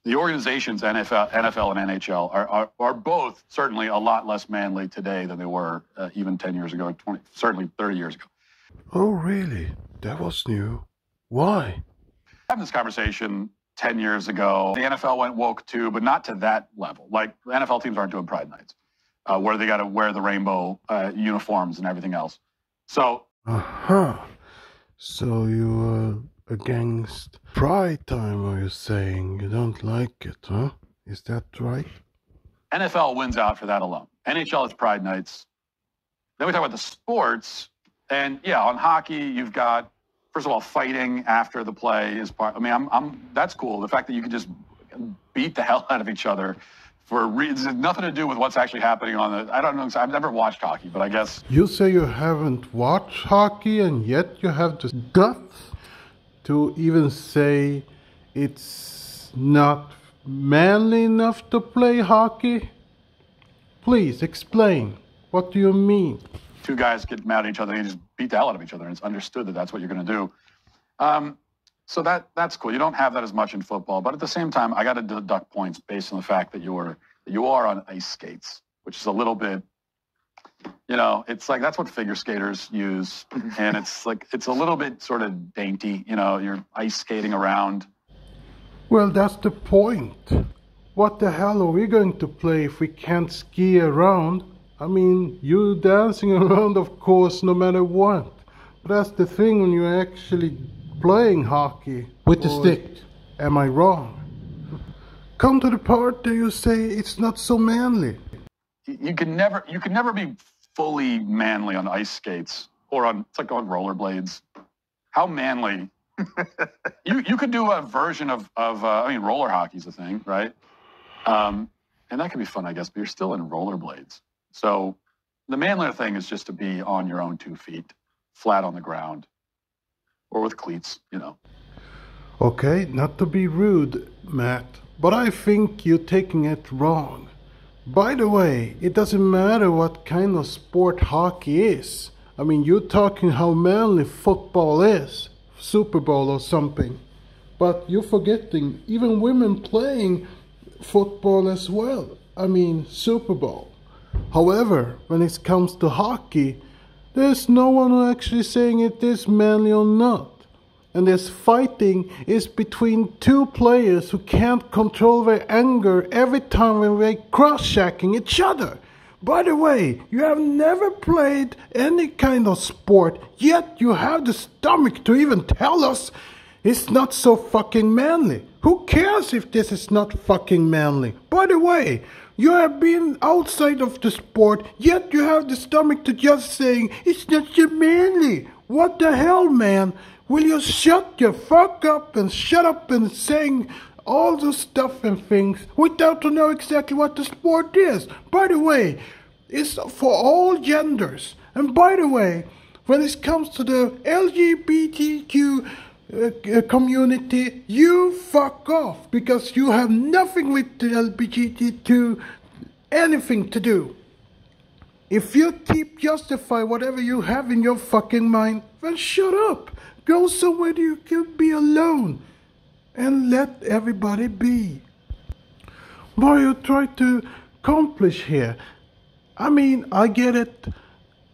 the organizations, NFL and NHL, are both certainly a lot less manly today than they were even 10 years ago, certainly 30 years ago. Oh, really? That was new. Why? Having this conversation 10 years ago, the NFL went woke too, but not to that level. Like, the NFL teams aren't doing Pride Nights, where they got to wear the rainbow uniforms and everything else. So, So you're against Pride Time, are you saying? You don't like it, huh? Is that right? NFL wins out for that alone. NHL is Pride Nights. Then we talk about the sports, and yeah, on hockey, you've got, first of all, fighting after the play is part. I mean, that's cool. The fact that you can just beat the hell out of each other for reasons nothing to do with what's actually happening on the. I don't know. I've never watched hockey, but I guess you say you haven't watched hockey, and yet you have the guts to even say it's not manly enough to play hockey. Please explain. What do you mean? Two guys get mad at each other and just beat the hell out of each other, and it's understood that that's what you're going to do. So that's cool. You don't have that as much in football, but at the same time, I got to deduct points based on the fact that you are on ice skates, which is a little bit, it's like that's what figure skaters use, and it's a little bit sort of dainty. You're ice skating around. Well, that's the point. What the hell are we going to play if we can't ski around? I mean, you dancing around, of course, no matter what. But that's the thing when you're actually playing hockey with the stick. Am I wrong? Come to the part that you say it's not so manly. You can never be fully manly on ice skates or it's like on rollerblades. How manly? you could do a version of roller hockey's a thing, right? And that can be fun, I guess, but you're still in rollerblades. So the manlier thing is just to be on your own 2 feet, flat on the ground, or with cleats, Okay, not to be rude, Matt, but I think you're taking it wrong. By the way, it doesn't matter what kind of sport hockey is. I mean, you're talking how manly football is, Super Bowl or something. But you're forgetting even women playing football as well. I mean, Super Bowl. However, when it comes to hockey, there's no one actually saying it is manly or not. And this fighting is between two players who can't control their anger every time when they're cross-checking each other. By the way, you have never played any kind of sport, yet you have the stomach to even tell us it's not so fucking manly. Who cares if this is not fucking manly? By the way, you have been outside of the sport, yet you have the stomach to just saying, it's not so manly. What the hell, man? Will you shut your fuck up and shut up and saying all the stuff and things without to know exactly what the sport is? By the way, it's for all genders. And by the way, when it comes to the LGBTQ community, you fuck off, because you have nothing with the LGBTQ anything to do. If you keep justify whatever you have in your fucking mind, then shut up. Go somewhere you can be alone and let everybody be. What are you trying to accomplish here? I mean, I get it.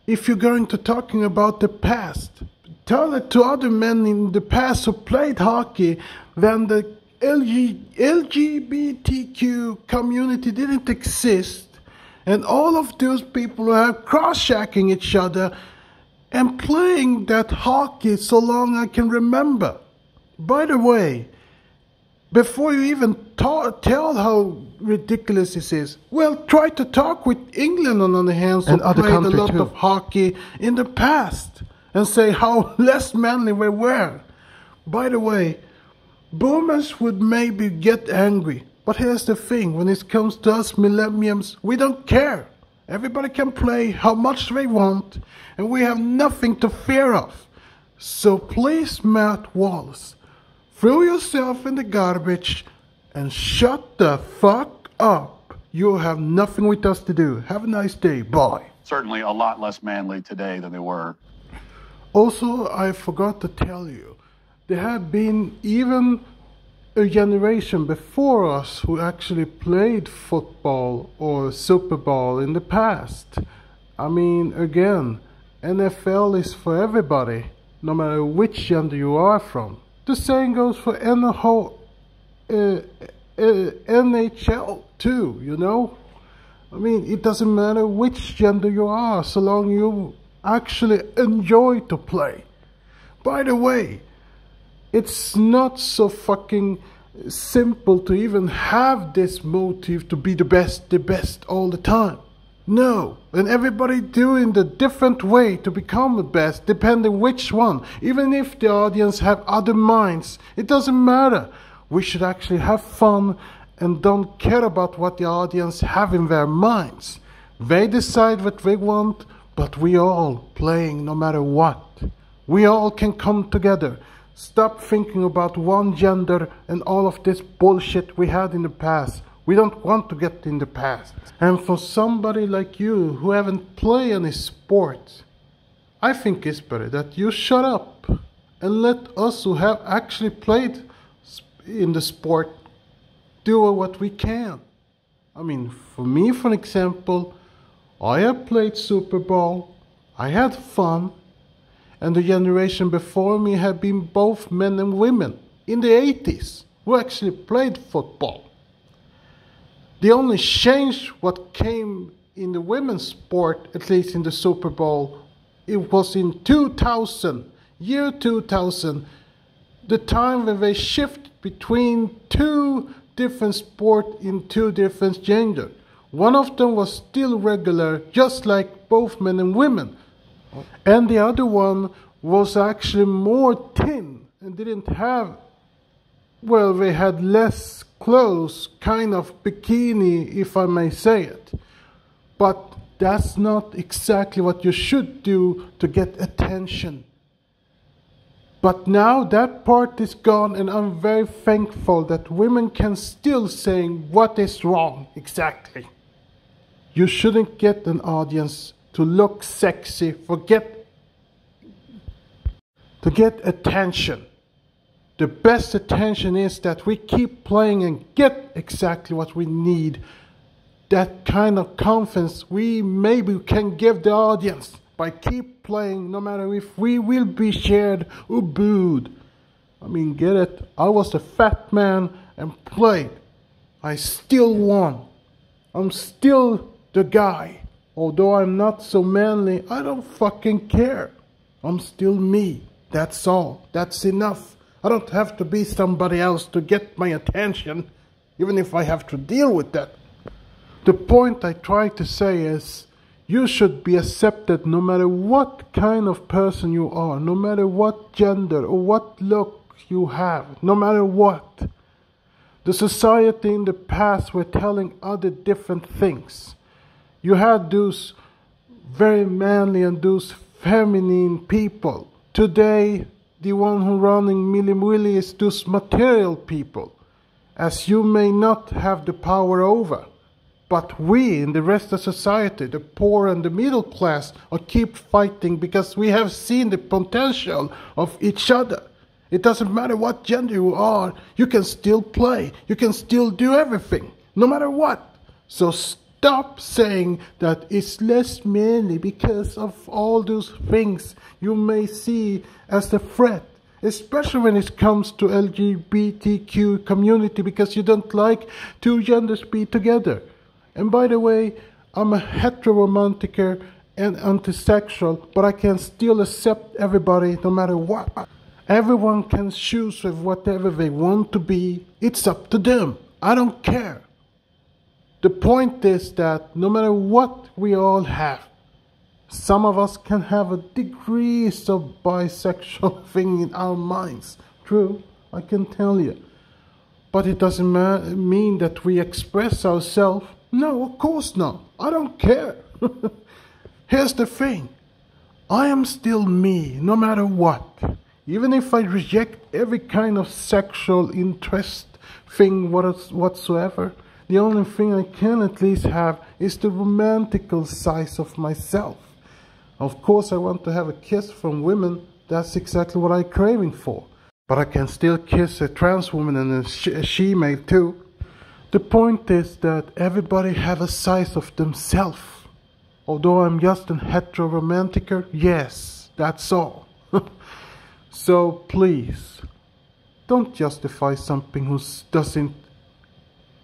If you're going to talking about the past, tell it to other men in the past who played hockey, then the LGBTQ community didn't exist, and all of those people who are cross-checking each other and playing that hockey so long I can remember. By the way, before you even tell how ridiculous this is, well, try to talk with England on the other hand, who played a lot of hockey in the past, and say how less manly we were. By the way, boomers would maybe get angry, but here's the thing, when it comes to us millenniums, we don't care. Everybody can play how much they want, and we have nothing to fear of. So please, Matt Walsh, throw yourself in the garbage and shut the fuck up. You have nothing with us to do. Have a nice day. Bye. Certainly a lot less manly today than they were. Also, I forgot to tell you, there have been even a generation before us who actually played football or Super Bowl in the past. I mean, again, NFL is for everybody, no matter which gender you are from. The same goes for NHL too, you know? I mean, it doesn't matter which gender you are, so long you actually enjoy to play. By the way, it's not so fucking simple to even have this motive to be the best all the time. No, and everybody doing the different way to become the best, depending which one. Even if the audience have other minds, it doesn't matter. We should actually have fun and don't care about what the audience have in their minds. They decide what they want, but we all playing no matter what. We all can come together. Stop thinking about one gender and all of this bullshit we had in the past. We don't want to get in the past. And for somebody like you who haven't played any sports, I think it's better that you shut up and let us who have actually played in the sport do what we can. I mean, for me, for example, I have played Super Bowl, I had fun, and the generation before me had been both men and women in the 80s who actually played football. The only change what came in the women's sport, at least in the Super Bowl, it was in 2000, year 2000, the time when they shifted between two different sports in two different genders. One of them was still regular, just like both men and women. And the other one was actually more thin and didn't have, well, they had less clothes, kind of bikini, if I may say it. But that's not exactly what you should do to get attention. But now that part is gone, and I'm very thankful that women can still say what is wrong exactly. You shouldn't get an audience to look sexy to get attention. The best attention is that we keep playing and get exactly what we need. That kind of confidence we maybe can give the audience by keep playing, no matter if we will be cheered or booed. I mean, get it? I was a fat man and played. I still won. I'm still the guy. Although I'm not so manly, I don't fucking care. I'm still me. That's all. That's enough. I don't have to be somebody else to get my attention, even if I have to deal with that. The point I try to say is, you should be accepted no matter what kind of person you are, no matter what gender or what look you have, no matter what. The society in the past were telling other different things. You had those very manly and those feminine people. Today, the one who running milli-willy is those material people, as you may not have the power over. But we in the rest of society, the poor and the middle class, are keep fighting because we have seen the potential of each other. It doesn't matter what gender you are, you can still play, you can still do everything, no matter what. So stop saying that it's less manly because of all those things you may see as a threat. Especially when it comes to LGBTQ community, because you don't like two genders be together. And by the way, I'm a heteroromantiker and antisexual, but I can still accept everybody no matter what. Everyone can choose with whatever they want to be. It's up to them. I don't care. The point is that no matter what we all have, some of us can have a degree of bisexual thing in our minds. True, I can tell you. But it doesn't mean that we express ourselves. No, of course not. I don't care. Here's the thing. I am still me, no matter what. Even if I reject every kind of sexual interest thing whatsoever, the only thing I can at least have is the romantical side of myself. Of course, I want to have a kiss from women. That's exactly what I'm craving for. But I can still kiss a trans woman and a she-male too. The point is that everybody have a size of themselves. Although I'm just an hetero-romanticer, yes, that's all. So please, don't justify something who doesn't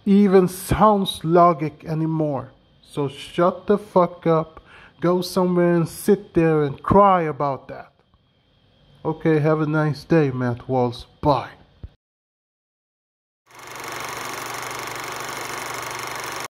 even sounds logic anymore. So shut the fuck up, go somewhere and sit there and cry about that. Okay, have a nice day, Matt Walsh. Bye.